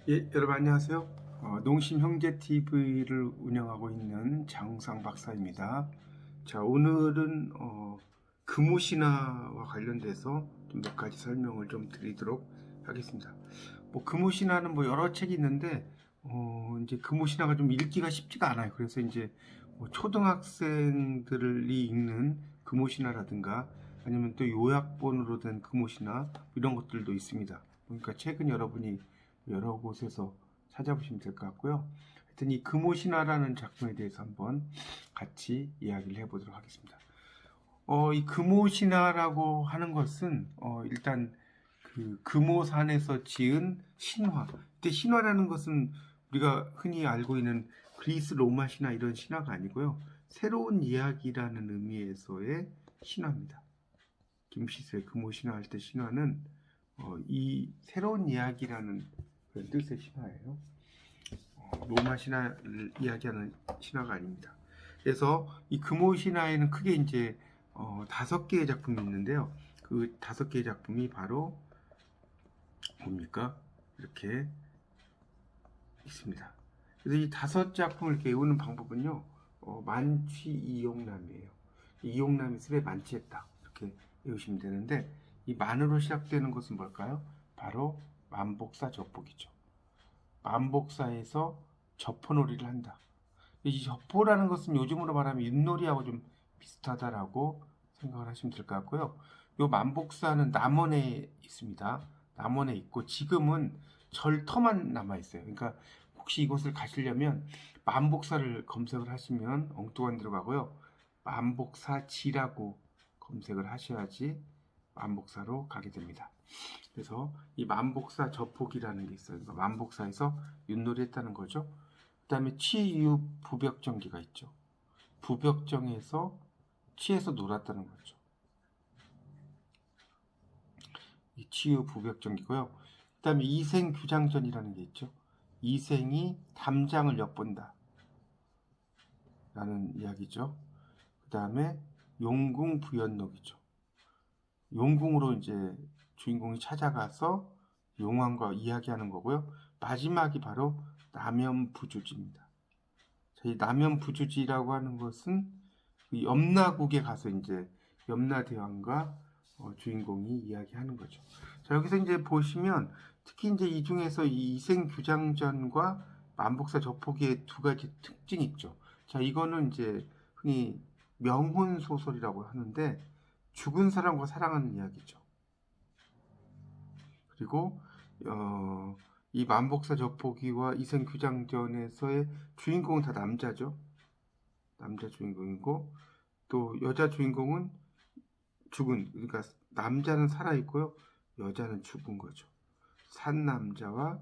예, 여러분 안녕하세요. 농심형제TV를 운영하고 있는 장우상 박사입니다. 자, 오늘은 금오신화와 관련돼서 좀 몇 가지 설명을 좀 드리도록 하겠습니다. 금오신화는 여러 책이 있는데 이제 금오신화가 좀 읽기가 쉽지가 않아요. 그래서 이제 초등학생들이 읽는 금오신화라든가 아니면 또 요약본으로 된 금오신화 이런 것들도 있습니다. 그러니까 책은 여러분이 여러 곳에서 찾아보시면 될 것 같고요. 하여튼 이 금오신화라는 작품에 대해서 한번 같이 이야기를 해보도록 하겠습니다. 이 금오신화라고 하는 것은 일단 그 금오산에서 지은 신화. 근데 신화라는 것은 우리가 흔히 알고 있는 그리스 로마 신화 이런 신화가 아니고요. 새로운 이야기라는 의미에서의 신화입니다. 김시수의 금오신화 할 때 신화는 이 새로운 이야기라는 그런 뜻의 신화예요. 로마 신화를 이야기하는 신화가 아닙니다. 그래서 이 금오신화에는 크게 이제 5개의 작품이 있는데요. 그 5개의 작품이 바로 뭡니까? 이렇게 있습니다. 그래서 이 5작품을 이렇게 외우는 방법은요. 만취이용남이에요. 이용남이 습에 만취했다. 이렇게 외우시면 되는데 이 만으로 시작되는 것은 뭘까요? 바로 만복사 접복이죠. 만복사에서 접포놀이를 한다. 이 접포라는 것은 요즘으로 말하면 윷놀이하고 좀 비슷하다라고 생각을 하시면 될 것 같고요. 이 만복사는 남원에 있습니다. 남원에 있고 지금은 절터만 남아 있어요. 그러니까 혹시 이곳을 가시려면 만복사를 검색을 하시면 엉뚱한 데로 가고요. 만복사지라고 검색을 하셔야지 만복사로 가게 됩니다. 그래서 이 만복사 접폭이라는 게 있어요. 그러니까 만복사에서 윷놀이 했다는 거죠. 그 다음에 취유 부벽정기가 있죠. 부벽정에서 취해서 놀았다는 거죠. 이 취유 부벽정기고요. 그 다음에 이생규장전이라는 게 있죠. 이생이 담장을 엿본다 라는 이야기죠. 그 다음에 용궁부연록이죠. 용궁으로 이제 주인공이 찾아가서 용왕과 이야기하는 거고요. 마지막이 바로 남연부주지입니다. 이 남연부주지라고 하는 것은 염라국에 가서 이제 염라대왕과 주인공이 이야기하는 거죠. 자, 여기서 이제 보시면 특히 이제 이 중에서 이 이생규장전과 만복사 접포기의 두 가지 특징이 있죠. 자, 이거는 이제 흔히 명혼 소설이라고 하는데 죽은 사람과 사랑하는 이야기죠. 그리고 이 만복사 접포기와 이생규장전에서의 주인공은 다 남자죠. 남자 주인공이고 또 여자 주인공은 죽은, 그러니까 남자는 살아있고요. 여자는 죽은 거죠. 산 남자와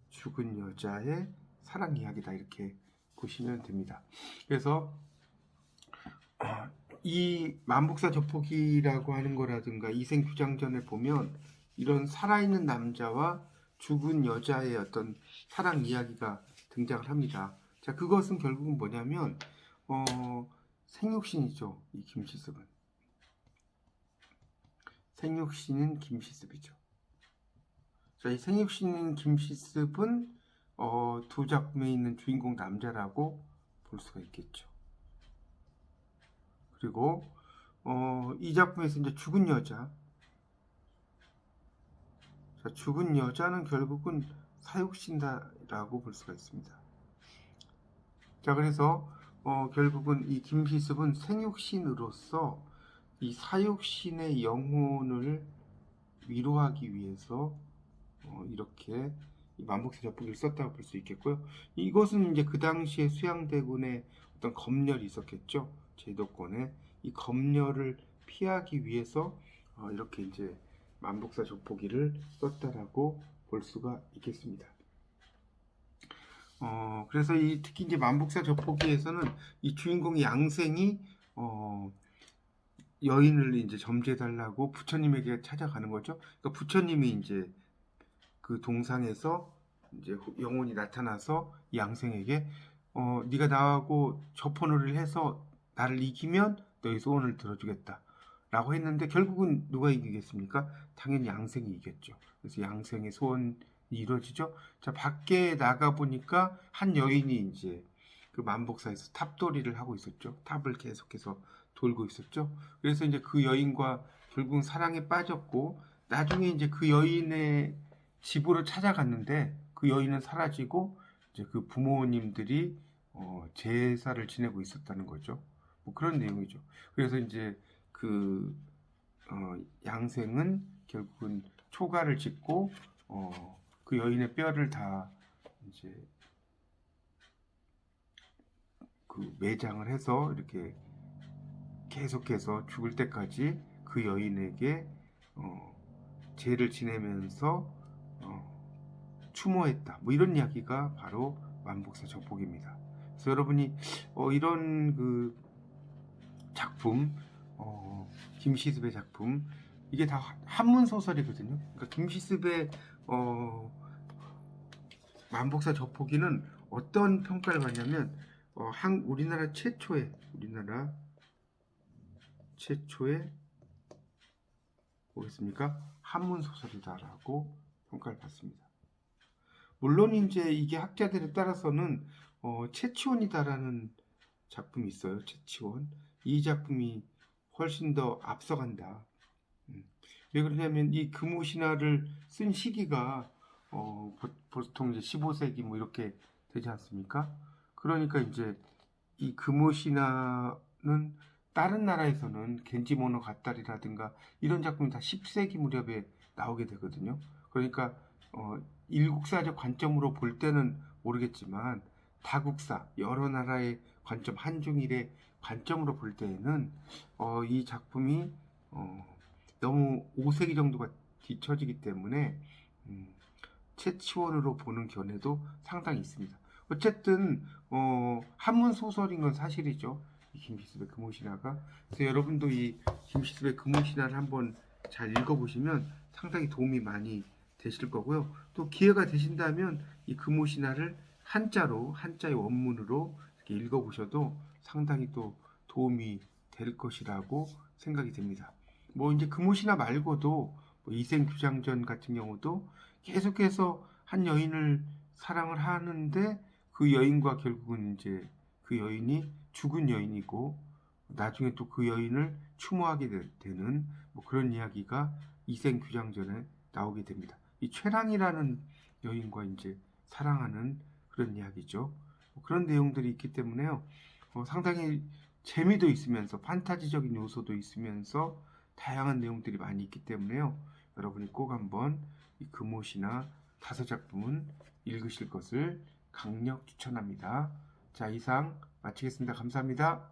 죽은 여자의 사랑 이야기다 이렇게 보시면 됩니다. 그래서 이 만복사 접포기라고 하는 거라든가 이생규장전을 보면 이런 살아있는 남자와 죽은 여자의 어떤 사랑 이야기가 등장을 합니다. 자, 그것은 결국은 뭐냐면 생육신이죠. 이 김시습은 생육신인 김시습이죠. 자, 이 생육신인 김시습은 두 작품에 있는 주인공 남자라고 볼 수가 있겠죠. 그리고 이 작품에서 이제 죽은 여자, 자, 죽은 여자는 결국은 사육신다라고 볼 수가 있습니다. 자, 그래서 결국은 이 김시습은 생육신으로서 이 사육신의 영혼을 위로하기 위해서 이렇게 만복사 접보기를 썼다고 볼 수 있겠고요. 이것은 이제 그 당시에 수양대군의 어떤 검열이 있었겠죠. 제도권에 이 검열을 피하기 위해서 이렇게 이제 만복사 접보기를 썼다라고 볼 수가 있겠습니다. 그래서 특히 이제 만복사 접보기에서는 이 주인공의 양생이 여인을 이제 점지해달라고 부처님에게 찾아가는 거죠. 그러니까 부처님이 이제 그 동상에서 이제 영혼이 나타나서 양생에게 네가 나하고 접혼을 해서 나를 이기면 너의 소원을 들어주겠다 라고 했는데 결국은 누가 이기겠습니까? 당연히 양생이 이겼죠. 그래서 양생의 소원 이루어지죠. 자, 밖에 나가 보니까 한 여인이 이제 그 만복사에서 탑돌이를 하고 있었죠. 탑을 계속해서 돌고 있었죠. 그래서 이제 그 여인과 결국 사랑에 빠졌고, 나중에 이제 그 여인의 집으로 찾아갔는데 그 여인은 사라지고 이제 그 부모님들이 제사를 지내고 있었다는 거죠. 뭐 그런 내용이죠. 그래서 이제 그 양생은 결국은 초가를 짓고 그 여인의 뼈를 다 이제 그 매장을 해서 이렇게 계속해서 죽을 때까지 그 여인에게 제를 지내면서 추모했다. 뭐 이런 이야기가 바로 만복사 적복입니다. 그래서 여러분이 이런 그 작품, 김시습의 작품, 이게 다 한문 소설이거든요. 그러니까 김시습의 만복사 적복이는 어떤 평가를 받냐면 우리나라 최초의 뭐겠습니까? 한문 소설이다라고 평가를 받습니다. 물론 이제 이게 학자들에 따라서는 채치원이다라는 작품이 있어요. 채치원. 이 작품이 훨씬 더 앞서간다. 왜 그러냐면 이 금오신화를 쓴 시기가 보통 이제 15세기 뭐 이렇게 되지 않습니까? 그러니까 이제 이 금오신화는 다른 나라에서는 겐지모노가타리라든가 이런 작품이 다 10세기 무렵에 나오게 되거든요. 그러니까 일국사적 관점으로 볼 때는 모르겠지만 다국사 여러 나라의 관점, 한중일의 관점으로 볼 때에는 이 작품이 너무 5세기 정도가 뒤처지기 때문에 채치원으로 보는 견해도 상당히 있습니다. 어쨌든 한문 소설인 건 사실이죠. 이 김시습의 금오신화가. 그래서 여러분도 이 김시습의 금오신화를 한번 잘 읽어보시면 상당히 도움이 많이 되실 거고요. 또 기회가 되신다면 이 금오신화를 한자의 원문으로 이렇게 읽어보셔도 상당히 또 도움이 될 것이라고 생각이 됩니다. 뭐 이제 금오신화 말고도 뭐 이생규장전 같은 경우도 계속해서 한 여인을 사랑을 하는데 그 여인과 결국은 이제 그 여인이 죽은 여인이고 나중에 또 그 여인을 추모하게 되는 뭐 그런 이야기가 이생규장전에 나오게 됩니다. 이 최랑이라는 여인과 이제 사랑하는 그런 이야기죠. 뭐 그런 내용들이 있기 때문에요. 상당히 재미도 있으면서 판타지적인 요소도 있으면서 다양한 내용들이 많이 있기 때문에요. 여러분이 꼭 한번 이 금오신화 5작품은 읽으실 것을 강력 추천합니다. 자, 이상 마치겠습니다. 감사합니다.